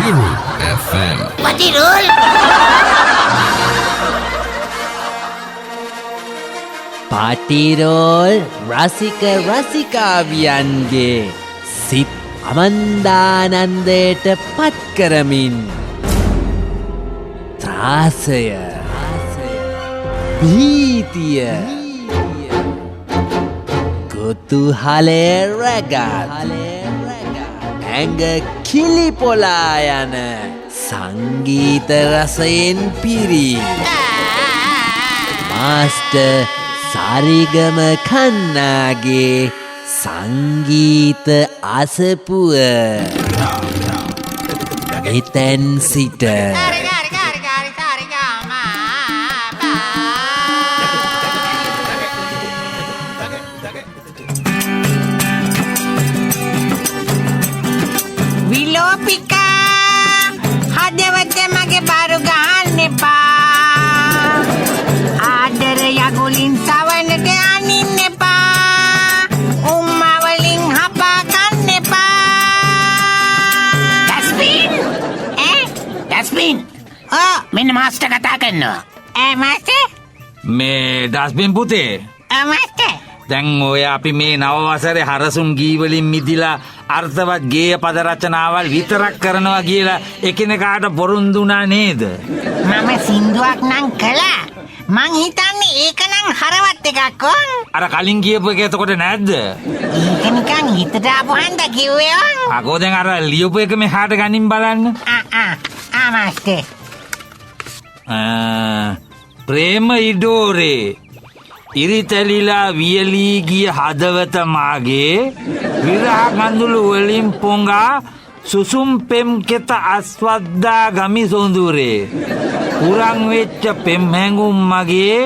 Biru FM. Patirul. පාටිරෝල් රසික රසිකාවියන්ගේ සිත් අමන්දානන්දයට පත් කරමින් ත්‍රාසය භීතිය කුතුහලය රැගත් ඇඟ කිලිපොලා යන සංගීත රසයෙන් පිරී මාස්ටර් සරිගම කන්නාගේ සංගීත අසපුව එතැන් සිට විලෝපිකා හදවත මගේ බරු ගන්න එපා ආදර යගුලින් සවනට අනින්න එපා උම්මවලින් හපා කන්න එපා ඩස්බින් මෙන්න මාස්ටර් කතා කරනවා මාස්ටර් මේ ඩස්බින් පුතේ මාස්ටර් දැන් ඔය අපි මේ නව වසරේ හරසුන් ගීවලින් මිදිලා අර්ථවත් ගේය පද රචනාවල් විතරක් කරනවා කියලා එකිනෙකාට පොරොන්දු වුණා නේද? මම සින්දුවක් නම් කළා. මං හිතන්නේ ඒක නම් හරවත් එකක් ඕන. අර කලින් කියපු එක එතකොට නැද්ද? ඒක නිකන් හිතට ආපු හන්ද කිව්වේ ඕන. අකෝ දැන් අර ලියපු එක මෙහාට ගනින් බලන්න. මාස්ටර්. ප්‍රේම ඉඩෝරේ ඉරිතැලිලා වියලී ගිය හදවත මාගේ විරහ කඳුළු වලින් පොඟා සුසුම් පෙම් කෙත අස්වද්දා ගමි සොඳුරේ උරන් වෙච්ච පෙම් හැඟුම් මගේ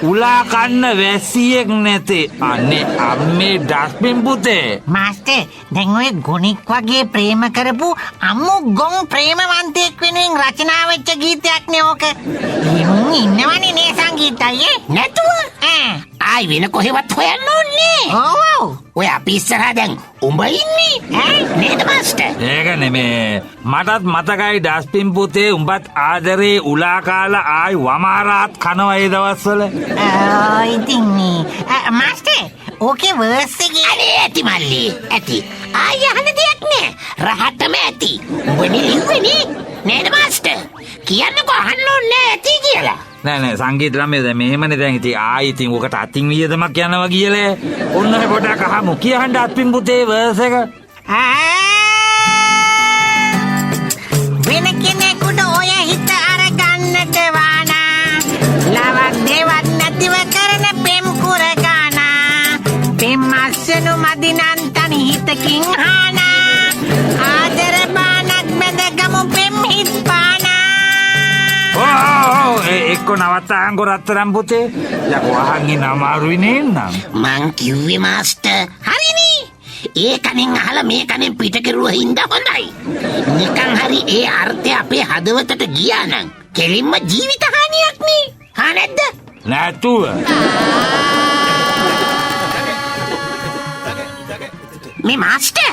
උලා කන්න වැසියෙක් නැතේ අනේ අම්මේ ඩස්බින් පුතේ මාස්ටර් දැන් ඔය ගොනික් වගේ ප්‍රේම කරපු අම්මු ගොන් ප්‍රේමවන්තයෙක් වෙනුවෙන් රචනා වෙච්ච ගීතයක් නේ ඕක. ඉමුන් ඉන්නවනේ නේ සංගීතයේ නැතුව ආයි වෙන කොහෙවත් හොයන්න ඕනේ. ඔව්. ඔය අපි ඉස්සරහා දැන් උඹ ඉන්නේ නේද මාස්ටර්? ඒක නෙමේ මටත් මතකයි ඩස්බින් පුතේ උඹත් ආදරේ උලා කාලා ආයි වමාරාත් කනවා ඒ දවස්වල. ඉතින් මාස්ටර් ඕකේ වර්ස් එකේ අනේ ඇති මල්ලි ඇති ආය අහන්න දෙයක් නෑ රහටම ඇති උඹනේ ලිව්වනේ නේද මාස්ටර් කියන්නකෝ අහන්න ඕනේ ඇති කියලා නෑ සංගීත ළමයි දැන් මෙහෙමනේ දැන් ඉතින් ආයි ඉතින් ඔකට අතින් වියදමක් යනවා කියලා ඔන්න පොඩක් අහමු කියහන්න අත්පින් පුතේ වර්ස් එක වෙන කෙනෙකුට ඔය හිත අරගන්නට වානා ලවක් දෙවත් නැතිව කරන පෙම් කුරගානා පෙම් අස්සනු මදිනන් තනි හිතකින් හානා ආදර බානක් බැදගමු පෙම් හිත් පානා එක්ක නවත්තාංකො රත්තරන් පුතේ යකෝ අහන් ඉන්න අමාරුයි නේන්නම් මං කිව්වේ මාස්ටර් හරිනේ ඒ කණෙන් අහලා මේ කණෙන් පිට කෙරුවා හින්දා හොඳයි නිකන් හරි ඒ අර්ථය අපේ හදවතට ගියා නම් කෙලින්ම ජීවිත හානියක් නේ හා නැද්ද නැතුව මේ මාස්ටර්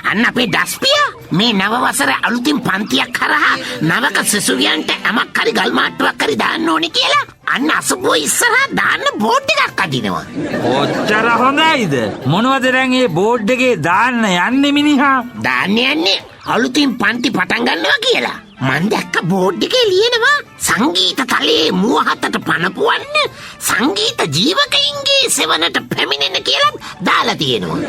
අන්න අපේ ඩස්පියා මේ නව වසර අලුතින් පන්තියක් කරහා නවක සිසුවියන්ට යමක් හරි ගල් මාට්ටුවක් හරි දාන්න ඕනේ කියලා අන්න අසපුව ඉස්සරහා දාන්න බෝඩ් එකක් අදිනවා. ඔච්චර හොඳයිද? මොනවද දැන් මේ බෝඩ් එකේ දාන්න යන්නේ මිනිහා? දාන්න යන්නේ අලුතින් පන්ති පටන් ගන්නවා කියලා. මං දැක්ක බෝඩ් එකේ ලියනවා සංගීත තලයේ මුවහතට පනපුවන්න සංගීත ජීවකයින්ගේ සෙවනට පැමිණෙන කියලා දාලා තියෙනවා.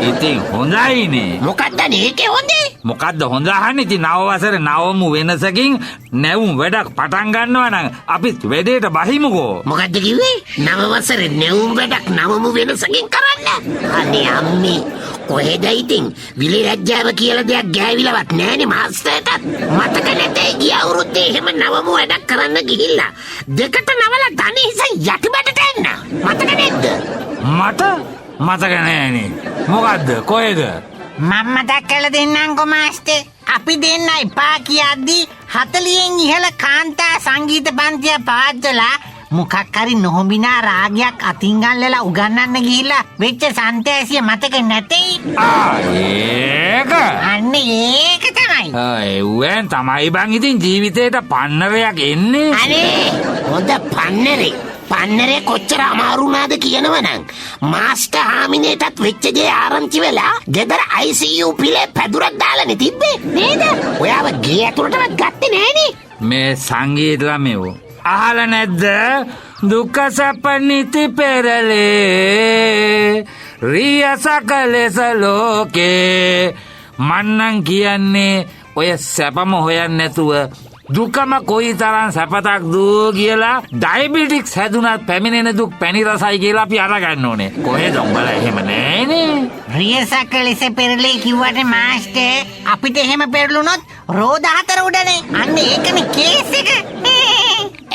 ඉතින් හොඳයිනේ. මොකක්ද මේකේ හොඳේ? මොකද්ද හොඳ අහන්නේ? ඉතින් නව වසරේ නවමු වෙනසකින් නැවුම් වැඩක් පටන් ගන්නවා නම් අපිත් වැඩේට බහිමුකෝ. මොකද්ද කිව්වේ? නව වසරේ නැවුම් වැඩක් නවමු වෙනසකින් කරන්න. අනේ අම්මේ කොහෙද ඉතින් විලි රජ්ජාව කියලා දෙයක් ගෑවිලවත් නෑනේ මාස්ටර්ටත්. මතක නැතේ ගිය අවුරුද්දේ එහෙම නවමු වැඩක් කරන්න ගිහිල්ලා දෙකට නවලා ධනෙ හිස යටිබඩට එන්න. මතක නැද්ද? මට මතක නෑනේ. මොකද්ද? කොහෙද? මම මතක් කරලා දෙන්නම්කෝ මාස්ටර්. අපි දෙන්න එපා කියද්දි 40න් ඉහළ කාන්තා සංගීත පන්තිය පාත්වලා මොකක් හරි නොහොඹිනා රාගයක් අතින් ගල්ලලා උගන්නන්න ගිහිල්ලා වෙච්ච සන්තෑසිය මතක නැතේ? ඒක? අන්න ඒක තමයි. එව්වෙන් තමයි බං ඉතින් ජීවිතේට පන්නරයක් එන්නේ. අනේ හොඳ පන්නරේ. පන්නරේ කොච්චර අමාරුනාද කියනවනම් මාස්ටර් හාමිනේටත් වෙච්ච දේ ආරංචි වෙලා ගෙදර ICU පිලේ පැදුරක් දාලානේ තිබ්බේ නේද? ඔයාව ගේ ඇතුළටවත් ගත්තේ නෑනේ. මේ සංගීත ළමයෝ අහලා නැද්ද? දුක සැප නිති පෙරලේ රිය සකලෙස ලෝකේ. මන්නම් කියන්නේ ඔය සැපම හොයන්න නැතුව දුකම කොයි තරම් සැපතක් දූ කියලා ඩයබටික්ස් හැදුනත් පැමිණෙන දුක් පැණි රසයි කියලා අපි අරගන්න ඕනේ. කොහෙද උඹලා එහෙම නෑනේ. රියසක ලෙස පෙරලේ කිව්වට මාස්ටර් අපිට එහෙම පෙරළුනොත් රෝද 4 උඩනේ. අන්න ඒකනේ කේස් එක.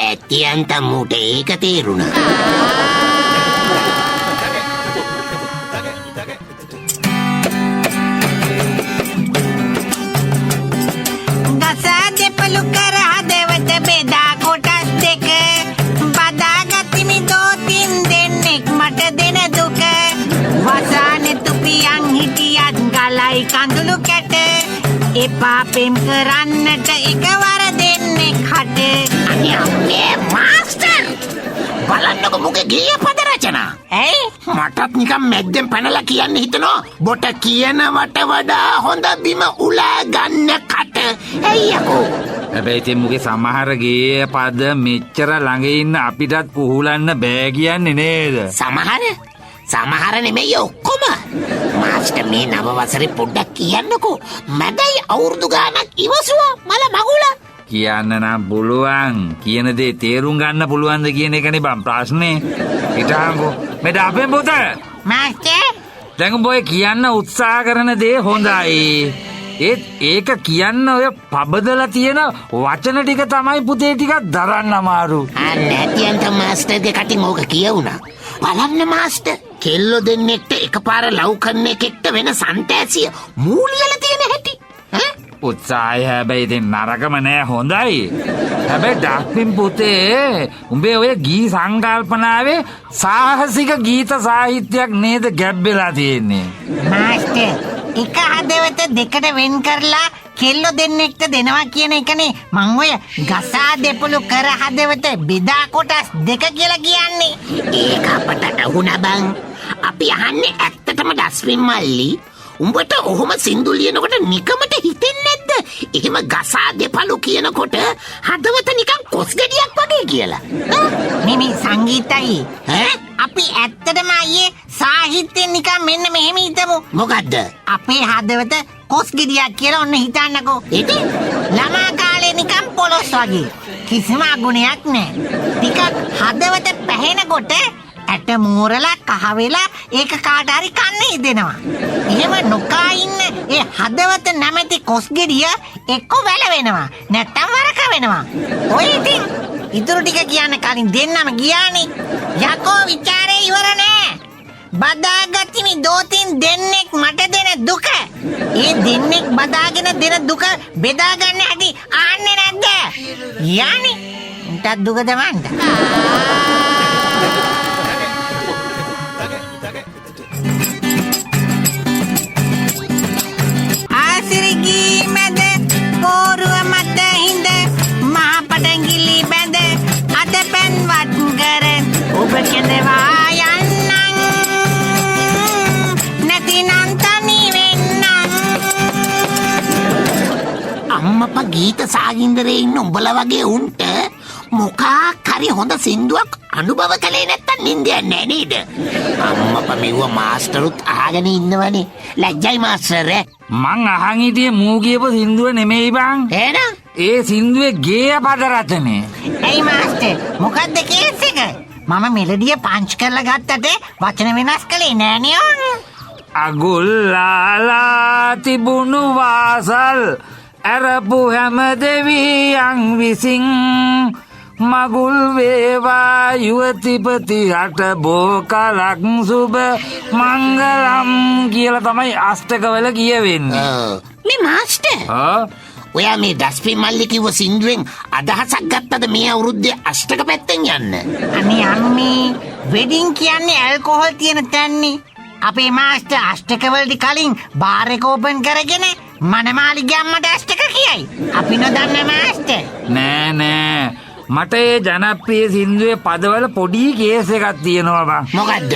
ඇත්තියන්ත මුට ඒක තේරුණා. ගසා දෙපළු කර හදවත බෙදා කොටස් දෙක බදාගතිමි දෝතින් දෙන්නෙක් මට දෙන දුක වසානේ තුපියන් හිටියත් ගලයි කඳුළු කැට එපා පෙම් කරන්නට එකවර දෙන්නෙක් හට. අනේ අම්මේ මාස්ටර් බලන්නකො මුගේ ගීය පද රචනා. ඇයි? මටත් නිකන් මැද්දෙන් පැනලා කියන්න හිතනවා බොට කියනවට වඩා හොඳ බිම උලා ගන්න කට. ඇයි යකෝ? හැබැයි ඉතින් මුගේ සමහර ගේ පද මෙච්චර ළඟ ඉන්න අපිටත් පුහුලන්න බෑ කියන්නේ නේද? සමහර නෙමෙයි ඔක්කොම. මාස්ටර් මේ නව වසරේ පොඩ්ඩක් කියන්නකෝ. මැදයි අවුරුදු ගානක් ඉවසුවා මල මගුල. කියන්න නම් පුළුවන්. කියන දේ තේරුම් ගන්න පුළුවන්ද කියන එකනේ බං ප්‍රශ්නේ. හිටහන්කෝ. මෙද අපේ පුත. මාස්ටර් දැන් උඹ ඔය කියන්න උත්සාහ කරන දේ හොඳයි. ඒක කියන්න ඔය පබදලා තියෙන වචන ටික තමයි පුතේ ටිකක් දරන්න අමාරු. නැතියන්ත මාස්ටර්ගේ කටින් ඕක කියවුණා. බලන්න මාස්ටර් කෙල්ලෝ දෙන්නෙක්ට එකපාර ලව් කරන එකෙක්ට වෙන සන්තෑසිය මූලියල තියෙන හැටි. උත්සාහය හැබැයි ඉතින් නරකම නෑ හොඳයි. හැබැයි ඩක්පින් පුතේ උඹේ ඔය ගී සංකල්පනාවේ සාහසික ගීත සාහිත්‍යයක් නේද ගැබ්බෙලා තියෙන්නේ. මාස්ටර් එක හදවත දෙකට වෙන් කරලා කෙල්ලෝ දෙන්නෙක්ට දෙනවා කියන එකනේ මං ඔය ගසා දෙපළු කර හදවත බෙදා කොටස් දෙක කියලා කියන්නේ. ඒක අපට අහුණා බං. අපි අහන්නේ ඇත්තටම ඩස්වින් මල්ලි උඹට ඔහොම සින්දු ලියනකොට නිකමට හිතෙන්නේ නැද්ද? එහෙම ගසා දෙපළු කියනකොට හදවත නිකන් කොස් ගෙඩියක් වගේ කියලා. මිමි සංගීතයි. අපි ඇත්තටම අයියේ සාහිත්‍යයෙන් නිකන් මෙන්න මෙහෙම හිතමු. මොකද්ද? අපේ හදවත කොස් ගෙඩියක් කියලා ඔන්න හිතන්නකෝ. ඉතින් ළමා කාලේ නිකන් පොලොස් වගේ. කිසිම අගුණයක් නැහැ. ටිකක් හදවත පැහෙනකොට ඇට මෝරලා කහ වෙලා ඒක කාට හරි කන්න හිතෙනවා. එහෙම නොකා ඉන්න ඒ හදවත නැමැති කොස් ගෙඩිය එක්ක වැල වෙනවා නැත්තම් වරක වෙනවා. ඔය ඉතින් ඉතුරු ටික කියන්න කලින් දෙන්නම ගියානේ. යකෝ ਵਿਚාරේ ඉවර නෑ. බදාගතිමි දෝතින් දෙන්නෙක් මට දෙන දුක. ඒ දෙන්නෙක් බදාගෙන දෙන දුක බෙදා ගන්න හැටි ආන්නේ නැද්ද? යන්නේ. උන්ටත් දුක දවන්න. ආසිරිගී මැද කෝරුව මත හිඳ මහ පටංගිලි බැඳ අද පැන්වත් කර ඔබ කෙඳවා යන්නම් නැතිනම් තනි වෙන්නම්. අම්මපා ගීත සාගින්දරේ ඉන්න උඹලා වගේ උන්ට මොකක් හරි හොඳ සින්දුවක් අනුභව කළේ නැත්තම් නින්දයක් නෑ නේද? අම්මපා මෙව මාස්ටරුත් අහගෙන ඉන්නවනේ. ලැජ්ජයි මාස්ටර්. මං අහන් හිටියේ මූ කියපු සින්දුව නෙමෙයි බං. එහෙනම් ඒ සින්දුවේ ගේය පද රචනය. ඇයි මාස්ටර් මොකද්ද කේස් එක? මම මෙලඩිය පංච් කරලා ගත්තට වචන වෙනස් කළේ නෑනේ ඕන. අගුල්ලාලා තිබුණු වාසල් ඇරපු හැම දෙවියන් විසින් මගුල් වේවා යුවතිපති හට බෝකලක් සුබ මංගලම් කියලා තමයි අෂ්ටකවල කියවෙන්නේ. මේ මාස්ටර් ඔයා මේ ඩස්පින් මල්ලි කිව්ව සින්දුවෙන් අදහසක් ගත්තද මේ අවුරුද්දේ අෂ්ටක පැත්තෙන් යන්න? අනේ අම්මේ වෙඩින් කියන්නේ ඇල්කොහොල් තියෙන තැන්නේ. අපේ මාස්ටර් අෂ්ටක වලට කලින් බාර් එක ඕපන් කරගෙන මනමාලි ගම්මට අෂ්ටක අයියයි අපි නොදන්න මාස්ටර්. නෑ මට ඒ ජනප්‍රිය සින්දුවේ පදවල පොඩි කේස් එකක් තියෙනවා බං. මොකද්ද?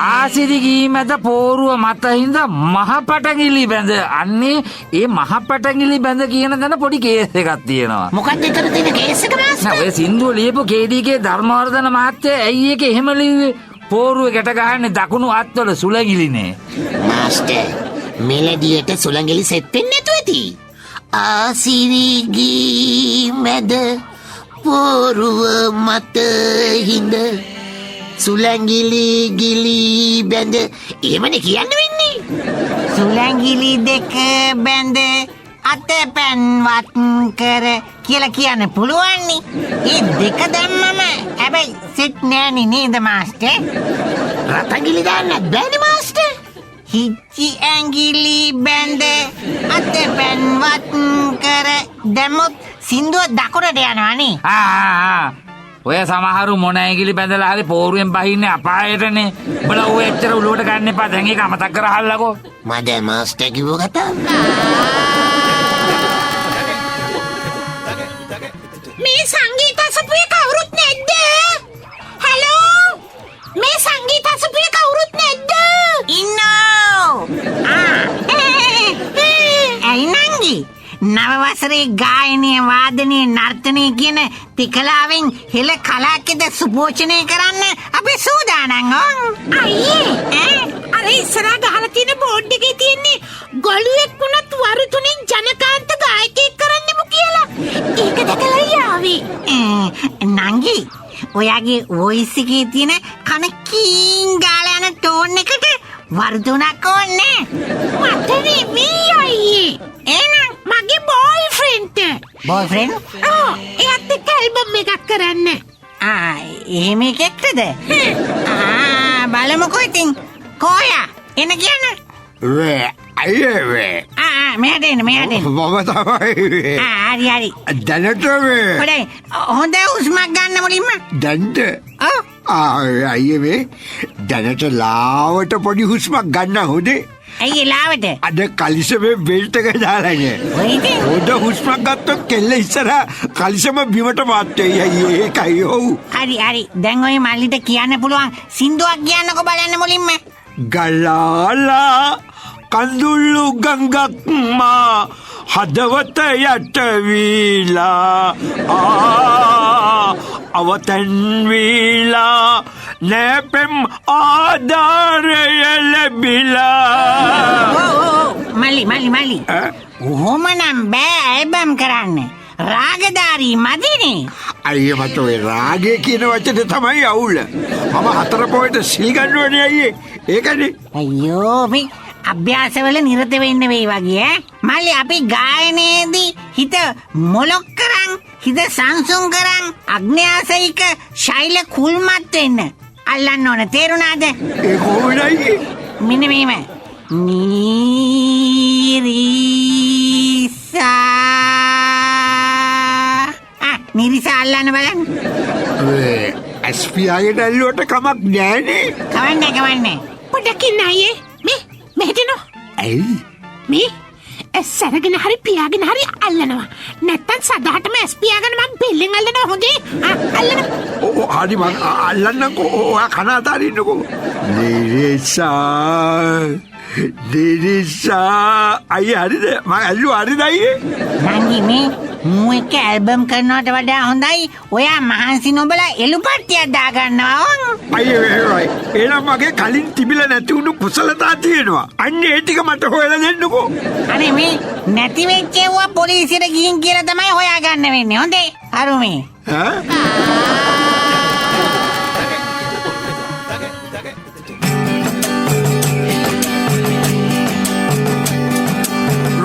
ආසිරි ගී මැද පෝරුව මත හිඳ මහපටගිලි බැඳ. අන්නේ ඒ මහපටගිලි බැඳ කියන තැන පොඩි කේස් එකක් තියෙනවා. මොකද්ද එතන තියෙන කේස් එක මාස්ටර්? නෑ ඔය සින්දුව ලියපු KDK ධර්මවර්ධන මහත්තයා ඇයි ඒක එහෙම ලිව්වේ? පෝරුව ගැට ගහන්නේ දකුණු අත්වල සුලගිලිනේ. මාස්ටර් මෙලඩියට සුලංගලි සෙට් වෙන්නේ නැතුව ඇති. ආසිරි ගී මැද පෝරුව මත හිඳ සුලංගිලි ගිලි බැඳ. එහෙමනේ කියන්න වෙන්නේ. සුලංගිලි දෙක බැඳ අත පැන්වත් කර කියලා කියන්න පුළුවන්නේ. ඒ දෙක දැම්මම හැබැයි සෙට් නෑනේ නේද මාස්ටර්? රතංගිලි දාන්නත් බෑනේ මාස්ටර්. හිච්චි ඇඟිලි බැඳ අත පැන්වත් කර දැම්මොත් සින්දුව දකුණට යනවානේ. ඔය සමහරු මොන ඇඟිලි බැඳලා හරි පෝරුවෙන් බහින්නේ අපායටනේ. උඹලා ඔය එච්චර උලුවට ගන්න එපා. දැන් ඒක අමතක කරහල්ලකෝ. මද මාස්ටර් කිව්ව කතාව. මේ සංගීත අසපුවේ කවුරුත් නැද්ද? හලෝ මේ සංගීත අසපුවේ කවුරුත් නැද්ද? ඉන්නෝ. ඇයි නංගි? නව වසරේ ගායනය වාදනය නර්තනය කියන තිකලාවෙන් හෙළ කලාකෙද සුපෝෂණය කරන්න අපි සූදානම් ඕන්. අයියේ අර ඉස්සරහා ගහලා තියෙන බෝඩ් එකේ තියෙන්නේ ගොළුෙක් වුණත් වරු තුනෙන් ජනකාන්ත ගායකයෙක් කරන්නෙමු කියලා. ඒක දැකලා යාවි. නංගි ඔයාගේ වොයිස් එකේ තියෙන කන කීන් ගාලා යන ටෝන් එකට වරු තුනක් ඕනේ. මට නෙමෙයි අයියේ. එහෙනම් මගේ බෝයිෆ්‍රෙන්ඩ්. බෝයිෆ්‍රෙන්ඩ්? එයාත් එක්ක ඇල්බම් එකක් කරන්න. එහෙම එකෙක්ද? බලමුකෝ ඉතින්. කොයා? එන කියන්න. අයියේ මෙයාට එන්න. මම තමයි හරි. දැනට හොඳයි. හොඳ හුස්මක් ගන්න මුලින්ම. දැන්ට ඔව්. අයියේ දැනට ලාවට පොඩි හුස්මක් ගන්න හොඳේ. ඇයි ලාවට? අද කලිසමේ බෙල්ට් එක දාලානේ. ඔයිද? හොඳ හුස්මක් ගත්තොත් කෙල්ල ඉස්සරහා කලිසම බිමට මාත් වෙයි. අයියේ ඒකයි ඔව්. හරි. දැන් ඔය මල්ලිට කියන්න පුළුවන් සින්දුවක් කියන්නකෝ බලන්න මුලින්ම. ගලාලා කඳුළු ගංගක් මා හදවත යට වීලා අවතන් වීලා නැපෙම් ආධාරය ලැබිලා. මල්ලි ඔහොමනම් බෑ ඇල්බම් කරන්න. රාගධාරී මදිනේ. අයියේ මට ඔය රාගය කියන වචනේ තමයි අවුල. මම 4 පොයට සිල් ගන්නවනේ අයියේ. ඒකනේ. අයියෝ මේ අභ්‍යාසවල නිරත වෙන්න වෙයි වගේ මල්ලි අපි ගායනයේදී හිත මොලොක් කරන් හිත සංසුන් කරන් අග්න්‍යාසයික ශෛල කුල්මත් වෙන්න අල්ලන්න ඕන. තේරුණාද? ඒ කොහොමද අයියේ? මෙන්න මේම නිරිසා අල්ලන්න බලන්න. ඇස්පියාගේ දැල්ලුවට කමක් නෑනේ. කවන්නේ. පොඩකින් අයියේ මෙහෙටනෝ. ඇයි? මේ ඇස් අරගෙන හරි පියාගෙන හරි අල්ලනවා. නැත්තම් සදාටම ඇස් පියාගෙන මං බෙල්ලෙන් අල්ලනවා. හොඳේ අල්ලන. හරි මං අල්ලන්නකෝ. ඔයා කන අතාරින්නකෝ. දිරිසා අයියේ හරිද? මං ඇල්ලුවා හරිද අයියේ? නංගි මේ මූ එක ඇල්බම් කරනවට වඩා හොඳයි ඔයා මහන්සි නොබලා එළුපට්ටියක් දාගන්නවා. අයියේ එහෙනම් මගේ කලින් තිබිලා නැති වුණු කුසලතා තියෙනවා. අන්න ඒ ටික මට හොයලා දෙන්නකෝ. අනේ මේ නැති වෙච්ච ඒවා පොලිසියට ගිහින් කියලා තමයි හොයාගන්න වෙන්නේ. හොඳේ අරුමේ.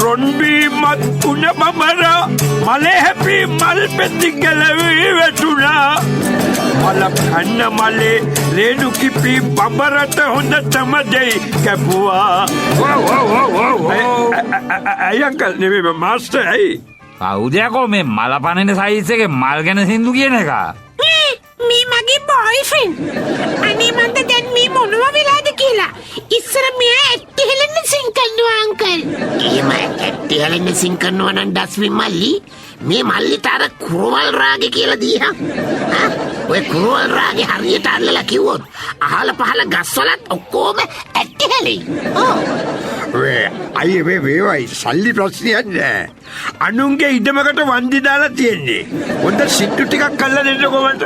රොන්බී මත් උන බබර මලේ හැපි මල් පෙති ගැලවී වැටුණා. මල කන්න මලේ රේණු කිපි බබරට හොඳ තමදෙයි කැපුවා. අයි අංකල් නෙමෙයි මාස්ටර්. ඇයි කවුද යකෝ මේ මල පනින සයිස් එකේ මල් ගැන සින්දු කියන එක? මේ මගේ බෝයිෆ්‍රෙන්ඩ්. අනේ මන්ද දැන් මේ මොනවා වෙලාද කියලා. ඉස්සර මෙයා ඇට්ටි හෙලන්න සිං කරනවා අංකල්. එහෙම ඇට්ටි හැලෙන්න සිං කරනවා නම් ඩස්වින් මල්ලි මේ මල්ලිට අර කුරුවල් රාගෙ කියලා දීහා. ඔය කුරුවල් රාගෙ හරියට අල්ලලා කිව්වොත් අහල පහල ගස්වලත් ඔක්කොම ඇට්ටි හැලෙයි. අයි වේවයි සල්ලි ප්‍රශ්නයක් නෑ. අනුන්ගේ ඉඩමකට වන්දි දාලා තියෙන්නේ. හොඳ සිට්ටු ටිකක් කල්ලා දෙන්න කොහොමද?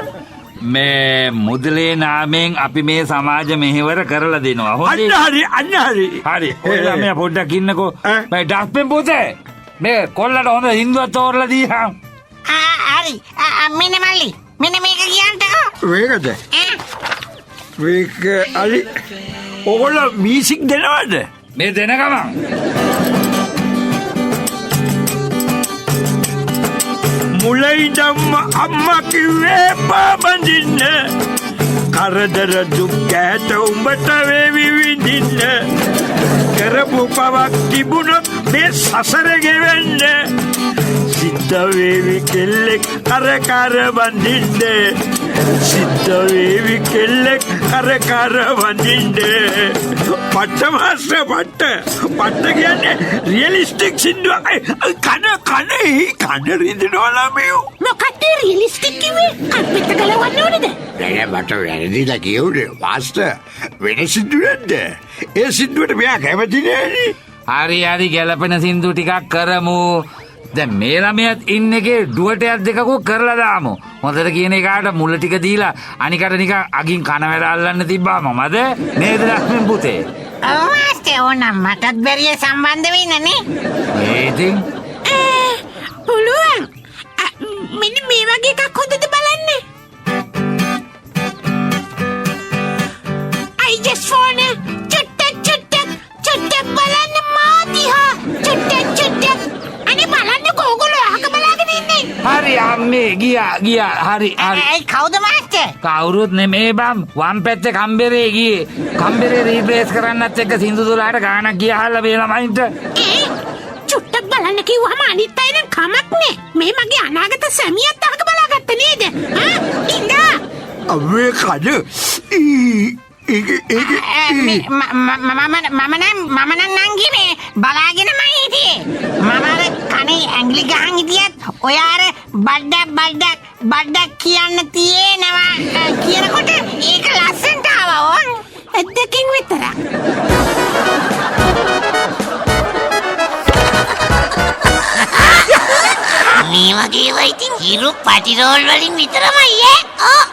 මේ මුදලේ නාමයෙන් අපි මේ සමාජ මෙහෙවර කරලා දෙනවා. හොඳේ. අන්න හරි. හරි. ඔයලා මේ පොඩ්ඩක් ඉන්නකෝ. මේ ඩස්පෙන් පොතේ. මේ කොල්ලට හොඳ හින්දුවක් තෝරලා දීහා. හරි මෙන්න මල්ලි මෙන්න මේක කියන්නකෝ. මේකද? මේක හරි. ඔයගොල්ලෝ මියුසික් දෙනවද? මේ දෙන ගමන්. මුලින්දම අම්මා කිව්වේ බබඳින්න කරදර දුක් කැට උඹට වේවි විඳින්න කරපු පවක් තිබුණොත් මේ සසර ගෙවෙන්න සිද්ධ වේවි කෙල්ලෙක් කර බඳින්න සිද්ධ වේවි කෙල්ලෙක් කර බඳින්න පට්ට මාස්ටර් පට්ට කියන්නේ රියලිස්ටික් සින්දුවක් කන රිදෙනවා ළමයෝ මොකක්ද රියලිස්ටික් කිව්වේ? කම්පිට ගලවන්න ඕනේද? නෑ මට වැරදිලා කියුනේ මාස්ටර් වෙන සින්දුවක්ද ඒ සින්දුවට මෙයා කැමති නෑනේ හරි ගැලපෙන සින්දු ටිකක් කරමු. දැන් මේ ළමයාත් ඉන්න එකේ ඩුවටයක් දෙකකුත් කරලා දාමු. හොඳට කියන එකාට මුල ටික දීලා අනිකට නිකන් අගින් කන වැඩ අල්ලන්න තිබ්බා මමද නේද ලක්ෂ්මන් පුතේ? ඔව් මාස්ටර් ඕනම් මටත් බැරිය සම්බන්ධ වෙන්න නේ. ඒ ඉතින් පුළුවන්. මෙන්න මේ වගේ එකක් හොඳද බලන්න. I just wanna චුට්ටක් බලන්න මාතිහා චුට්ටක්. අනේ බලන්න කෝගොල්ලෝ අහක බලාගෙන ඉන්නේ. හරි අම්මේ ගියා හරි. ඒ කවුද මාස්ටර්? කවුරුත් නෙමේ බම් වම් පැත්තේ කම්බරේ ගියේ. කම්බරේ රීප්ලේස් කරන්නත් එක්ක සින්දු දොලාට ගානක් ගියාහල්ලා මේ ළමයින්ට. චුට්ටක් බලන්න කිව්වම අනිත් අය නම් කමක් නෑ. මේ මගේ අනාගත සැමියාත් අහක බලාගත්ත නේද? ඉන්දා. අම්මේ කන මම නම් නංගි මේ බලාගෙනමයි හිටියේ. මම අර කනේ ඇඟිලි ගහන් හිටියත් ඔය අර බඩක් කියන්න තියෙනවා කියනකොට ඒක ලස්සනට ආවා ඕන්. ඇත්තකින් විතරක්. මේ වගේ ඒවා ඉතින් හිරු පටිරෝල් වලින් විතරමයි ඈ.